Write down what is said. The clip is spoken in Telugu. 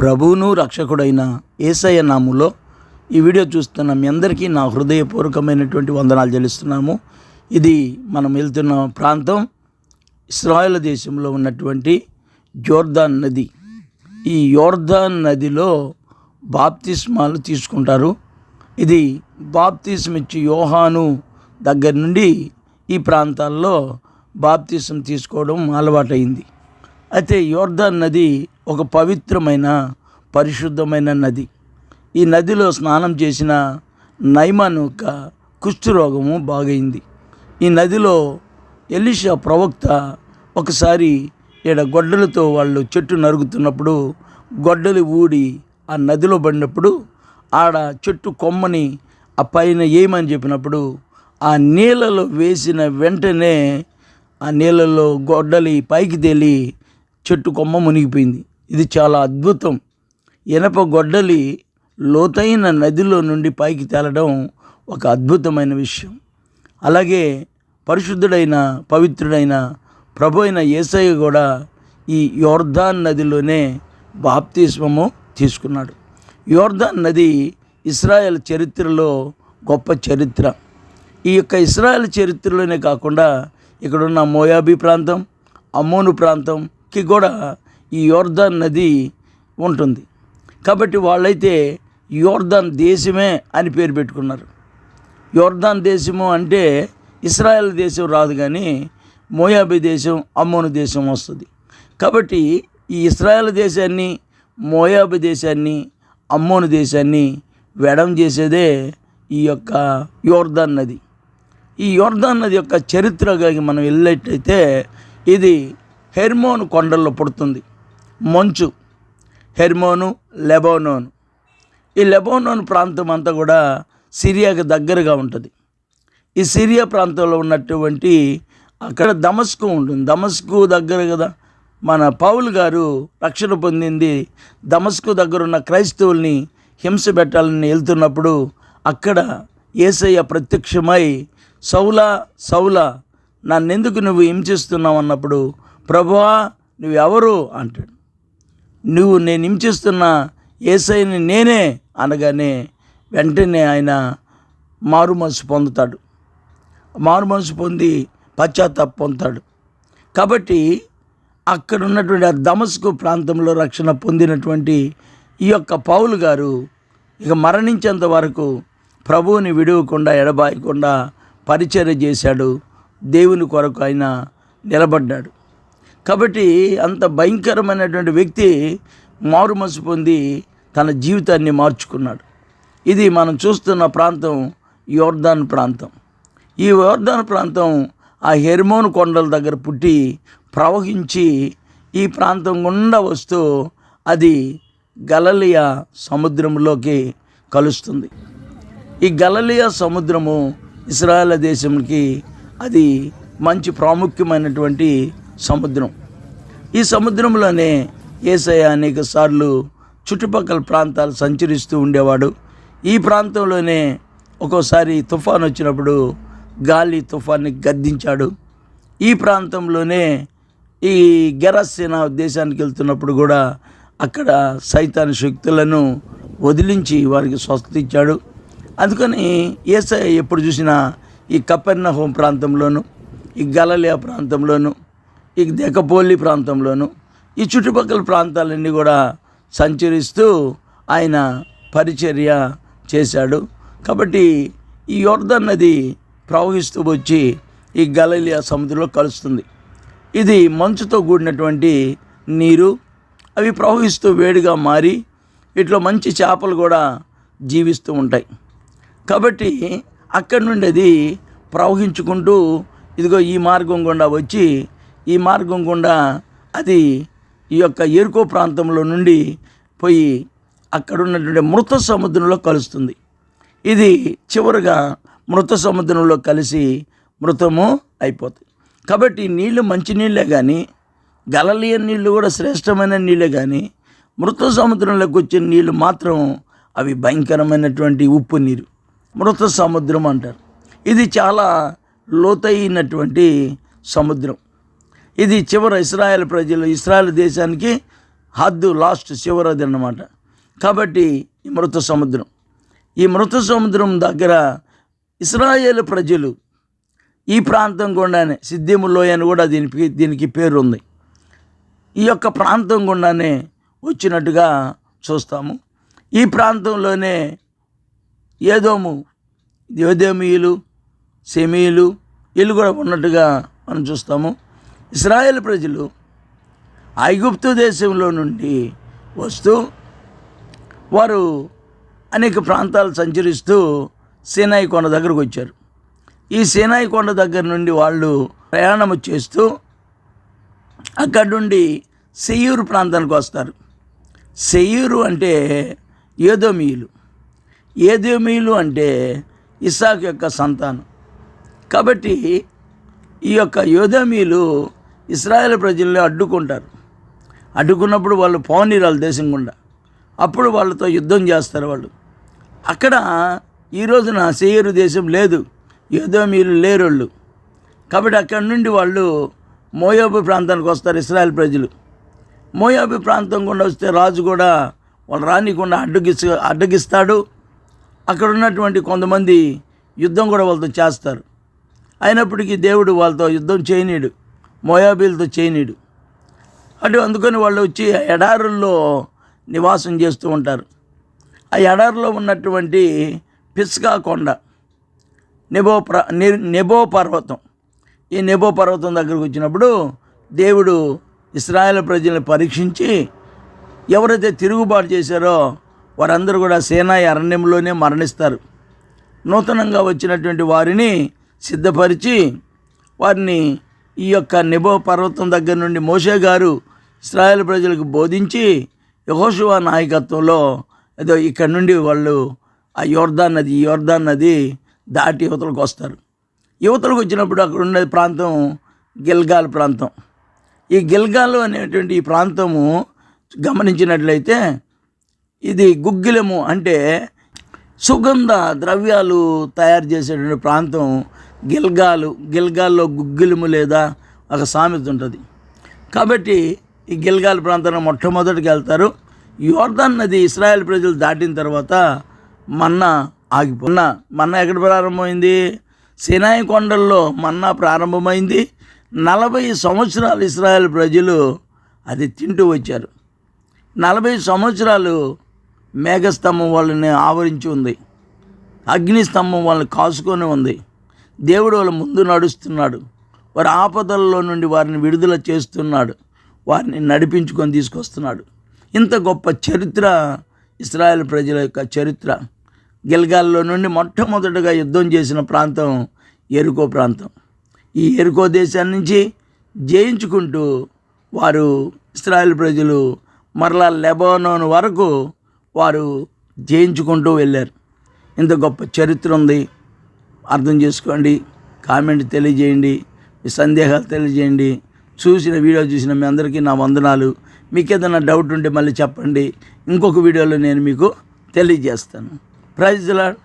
ప్రభువును రక్షకుడైన యేసయ్య నామములో ఈ వీడియో చూస్తున్న మీ అందరికీ నా హృదయపూర్వకమైనటువంటి వందనాలు చెల్లిస్తున్నాము. ఇది మనం వెళ్తున్న ప్రాంతం ఇశ్రాయేలు దేశంలో ఉన్నటువంటి యోర్దాన్ నది. ఈ యోర్దాన్ నదిలో బాప్తిస్మాలు తీసుకుంటారు. ఇది బాప్తిస్మిచ్చి యోహాను దగ్గర నుండి ఈ ప్రాంతాల్లో బాప్తిసం తీసుకోవడం అలవాటైంది. అయితే యోర్దాన్ నది ఒక పవిత్రమైన పరిశుద్ధమైన నది. ఈ నదిలో స్నానం చేసిన నయమాను యొక్క కుష్ఠరోగము బాగైంది. ఈ నదిలో ఎలీషా ప్రవక్త ఒకసారి గొడ్డలతో వాళ్ళు చెట్టు నరుగుతున్నప్పుడు గొడ్డలి ఊడి ఆ నదిలో పడినప్పుడు ఆడ చెట్టు కొమ్మని ఆ పైన ఏమని చెప్పినప్పుడు ఆ నీళ్ళలో వేసిన వెంటనే ఆ నీళ్ళలో గొడ్డలి పైకి తేలి చెట్టు కొమ్మ మునిగిపోయింది. ఇది చాలా అద్భుతం. ఇనప గొడ్డలి లోతైన నదిలో నుండి పైకి తేలడం ఒక అద్భుతమైన విషయం. అలాగే పరిశుద్ధుడైన పవిత్రుడైన ప్రభు అయిన యేసయ్య కూడా ఈ యోర్దాన్ నదిలోనే బాప్తిస్మము తీసుకున్నాడు. యోర్దాన్ నది ఇశ్రాయేల్ చరిత్రలో గొప్ప చరిత్ర. ఈ యొక్క ఇశ్రాయేల్ చరిత్రలోనే కాకుండా ఇక్కడున్న మోయాబీ ప్రాంతం, అమ్మోను ప్రాంతంకి కూడా ఈ యోర్దాన్ నది ఉంటుంది. కాబట్టి వాళ్ళైతే యోర్దాన్ దేశమే అని పేరు పెట్టుకున్నారు. యోర్దాన్ దేశము అంటే ఇశ్రాయేల్ దేశం రాదు, కానీ మోయాబీ దేశం, అమ్మోను దేశం వస్తుంది. కాబట్టి ఈ ఇశ్రాయేల్ దేశాన్ని, మోయాబీ దేశాన్ని, అమ్మోను దేశాన్ని వెడం చేసేదే ఈ యొక్క యోర్దాన్ నది. ఈ యోర్దాన్ నది యొక్క చరిత్రగా మనం వెళ్ళేటైతే ఇది హెర్మోను కొండల్లో పుడుతుంది. మంచు, హెర్మోను, లెబానోను. ఈ లెబానోను ప్రాంతం అంతా కూడా సిరియాకి దగ్గరగా ఉంటుంది. ఈ సిరియా ప్రాంతంలో ఉన్నటువంటి అక్కడ దమస్కు ఉంటుంది. దమస్కు దగ్గర కదా మన పౌలు గారు రక్షణ పొందింది. దమస్కు దగ్గర ఉన్న క్రైస్తవుల్ని హింస పెట్టాలని వెళ్తున్నప్పుడు అక్కడ యేసయ్య ప్రత్యక్షమై సౌలా సౌలా నన్నెందుకు నువ్వు హింసిస్తున్నావు అన్నప్పుడు, ప్రభువా నువ్వెవరు అంటాడు. నేను హింసిస్తున్న యేసయ్యని నేనే అనగానే వెంటనే ఆయన మారుమనసు పొందుతాడు. మారుమనసు పొంది పశ్చాత్తాపం పొందుతాడు. కాబట్టి అక్కడ ఉన్నటువంటి ఆ దమస్కు ప్రాంతంలో రక్షణ పొందినటువంటి ఈ యొక్క పౌలు గారు ఇక మరణించేంత వరకు ప్రభువుని విడవకుండా ఎడబాయకుండా పరిచర్య చేశాడు. దేవుని కొరకు ఆయన నిలబడ్డాడు. కాబట్టి అంత భయంకరమైనటువంటి వ్యక్తి మారుమనసు పొంది తన జీవితాన్ని మార్చుకున్నాడు. ఇది మనం చూస్తున్న ప్రాంతం యోర్దాన్ ప్రాంతం. ఈ యోర్దాన్ ప్రాంతం ఆ హెర్మోను కొండల దగ్గర పుట్టి ప్రవహించి ఈ ప్రాంతం గుండా వస్తూ అది గలిలయ సముద్రంలోకి కలుస్తుంది. ఈ గలిలయ సముద్రము ఇశ్రాయేల్ దేశంకి అది మంచి ప్రాముఖ్యమైనటువంటి సముద్రం. ఈ సముద్రంలోనే యేసయ్య అనేక సార్లు చుట్టుపక్కల ప్రాంతాలు సంచరిస్తూ ఉండేవాడు. ఈ ప్రాంతంలోనే ఒక్కోసారి తుఫాన్ వచ్చినప్పుడు గాలి తుఫాన్ని గద్దించాడు. ఈ ప్రాంతంలోనే ఈ గెరాసేన దేశానికి వెళ్తున్నప్పుడు కూడా అక్కడ సైతాను శక్తులను వదిలించి వారికి స్వస్థత ఇచ్చాడు. అందుకని యేసయ్య ఎప్పుడు చూసినా ఈ కపెర్నహూము ప్రాంతంలోను, ఈ గలిలయ ప్రాంతంలోను, ఈ దెకపోలి ప్రాంతంలోను, ఈ చుట్టుపక్కల ప్రాంతాలన్నీ కూడా సంచరిస్తూ ఆయన పరిచర్య చేశాడు. కాబట్టి ఈ యోర్దాన్ నది ప్రవహిస్తూ వచ్చి ఈ గలిలయ సముద్రంలో కలుస్తుంది. ఇది మంచుతో కూడినటువంటి నీరు. అవి ప్రవహిస్తూ వేడిగా మారి వీటిలో మంచి చేపలు కూడా జీవిస్తూ ఉంటాయి. కాబట్టి అక్కడి నుండి అది ప్రవహించుకుంటూ ఇదిగో ఈ మార్గం గుండా వచ్చి ఈ మార్గం గుండా అది ఈ యొక్క ఎరుకో ప్రాంతంలో నుండి పోయి అక్కడ ఉన్నటువంటి మృత సముద్రంలో కలుస్తుంది. ఇది చివరిగా మృత సముద్రంలో కలిసి మృతము అయిపోతుంది. కాబట్టి నీళ్ళు మంచి నీళ్ళే కానీ, గలిలయ నీళ్ళు కూడా శ్రేష్టమైన నీళ్ళే కానీ, మృత సముద్రంలోకి వచ్చిన నీళ్ళు మాత్రం అవి భయంకరమైనటువంటి ఉప్పు నీరు, మృత సముద్రం అంటారు. ఇది చాలా లోతైనటువంటి సముద్రం. ఇది చివర ఇశ్రాయేల్ ప్రజలు ఇశ్రాయేల్ దేశానికి హద్దు లాస్ట్ చివరది అన్నమాట. కాబట్టి ఈ మృత సముద్రం దగ్గర ఇశ్రాయేలు ప్రజలు ఈ ప్రాంతం గుండానే సిద్దిము లోయ అని కూడా దీనికి పేరు ఉంది. ఈ యొక్క ప్రాంతం గుండానే వచ్చినట్టుగా చూస్తాము. ఈ ప్రాంతంలోనే యోదేమీయులు, సెమీయులు వీళ్ళు కూడా ఉన్నట్టుగా మనం చూస్తాము. ఇశ్రాయేల్ ప్రజలు ఐగుప్తు దేశంలో నుండి వస్తూ వారు అనేక ప్రాంతాలు సంచరిస్తూ సీనాయి కొండ దగ్గరకు వచ్చారు. ఈ సీనాయి కొండ దగ్గర నుండి వాళ్ళు ప్రయాణం చేస్తూ అక్కడి నుండి సెయ్యూరు ప్రాంతానికి వస్తారు. సెయ్యూరు అంటే ఏదోమీయులు అంటే ఇస్సాకు యొక్క సంతానం. కాబట్టి ఈ యొక్క యోదోమీయులు ఇశ్రాయేల్ ప్రజల్ని అడ్డుకున్నప్పుడు వాళ్ళు పౌనీరాల దేశం గుండా అప్పుడు వాళ్ళతో యుద్ధం చేస్తారు. వాళ్ళు అక్కడ ఈ రోజున సెయ్యూరు దేశం లేదు, యోదోమీయులు లేరు వాళ్ళు. కాబట్టి అక్కడి నుండి వాళ్ళు మోయాబు ప్రాంతానికి వస్తారు ఇశ్రాయేల్ ప్రజలు. మోయాబు ప్రాంతం గుండా వస్తే రాజు కూడా వాళ్ళు రానికుండా అడ్డగిస్తాడు. అక్కడ ఉన్నటువంటి కొంతమంది యుద్ధం కూడా వాళ్ళతో చేస్తారు. అయినప్పటికీ దేవుడు వాళ్ళతో యుద్ధం చేయనీడు, మోయాబీలతో చేయనీడు. అందుకని వాళ్ళు వచ్చి ఎడారుల్లో నివాసం చేస్తూ ఉంటారు. ఆ ఎడారిలో ఉన్నటువంటి పిస్గా కొండ, నెబో పర్వతం, ఈ నెబో పర్వతం దగ్గరకు వచ్చినప్పుడు దేవుడు ఇశ్రాయేల్ ప్రజల్ని పరీక్షించి ఎవరైతే తిరుగుబాటు చేశారో వారందరూ కూడా సీనాయి అరణ్యంలోనే మరణిస్తారు. నూతనంగా వచ్చినటువంటి వారిని సిద్ధపరిచి వారిని ఈ యొక్క నెబో పర్వతం దగ్గర నుండి మోషే గారు ఇశ్రాయేల్ ప్రజలకు బోధించి యెహోషువ నాయకత్వంలో ఇక్కడ నుండి వాళ్ళు ఆ యోర్దాన్ నది దాటి యువతలకు వస్తారు. యువతలకు వచ్చినప్పుడు అక్కడ ఉండే ప్రాంతం గిల్గాల్ ప్రాంతం. ఈ గిల్గాల్ అనేటువంటి ఈ ప్రాంతము గమనించినట్లయితే ఇది గుగ్గిలము అంటే సుగంధ ద్రవ్యాలు తయారు చేసేటువంటి ప్రాంతం గిల్గాల్లో గుగ్గిలము లేదా ఒక సామెత ఉంటుంది. కాబట్టి ఈ గిల్గాల్ ప్రాంతాన్ని మొట్టమొదటికి వెళ్తారు. యోర్దాన్ నది ఇశ్రాయేల్ ప్రజలు దాటిన తర్వాత మన్నా ఎక్కడ ప్రారంభమైంది? సీనాయి కొండల్లో మన్నా ప్రారంభమైంది. 40 సంవత్సరాలు ఇశ్రాయేల్ ప్రజలు అది తింటూ వచ్చారు. 40 సంవత్సరాలు మేఘస్తంభం వాళ్ళని ఆవరించి ఉంది, అగ్నిస్తంభం వాళ్ళని కాసుకొని ఉంది. దేవుడు వాళ్ళ ముందు నడుస్తున్నాడు, వారి ఆపదల్లో నుండి వారిని విడుదల చేస్తున్నాడు, వారిని నడిపించుకొని తీసుకొస్తున్నాడు. ఇంత గొప్ప చరిత్ర ఇశ్రాయేల్ ప్రజల యొక్క చరిత్ర. గిల్గాల్లో నుండి మొట్టమొదటిగా యుద్ధం చేసిన ప్రాంతం యెరికో ప్రాంతం. ఈ యెరికో దేశాన్ని నుంచి జయించుకుంటూ వారు ఇశ్రాయేల్ ప్రజలు మరలా లెబానోన్ వరకు వారు జయించుకుంటూ వెళ్ళారు. ఇంత గొప్ప చరిత్ర ఉంది, అర్థం చేసుకోండి. కామెంట్ తెలియజేయండి, మీ సందేహాలు తెలియజేయండి. వీడియో చూసిన మీ అందరికీ నా వందనాలు. మీకు ఏదైనా డౌట్ ఉంటే మళ్ళీ చెప్పండి, ఇంకొక వీడియోలో నేను మీకు తెలియజేస్తాను. Praise the lord.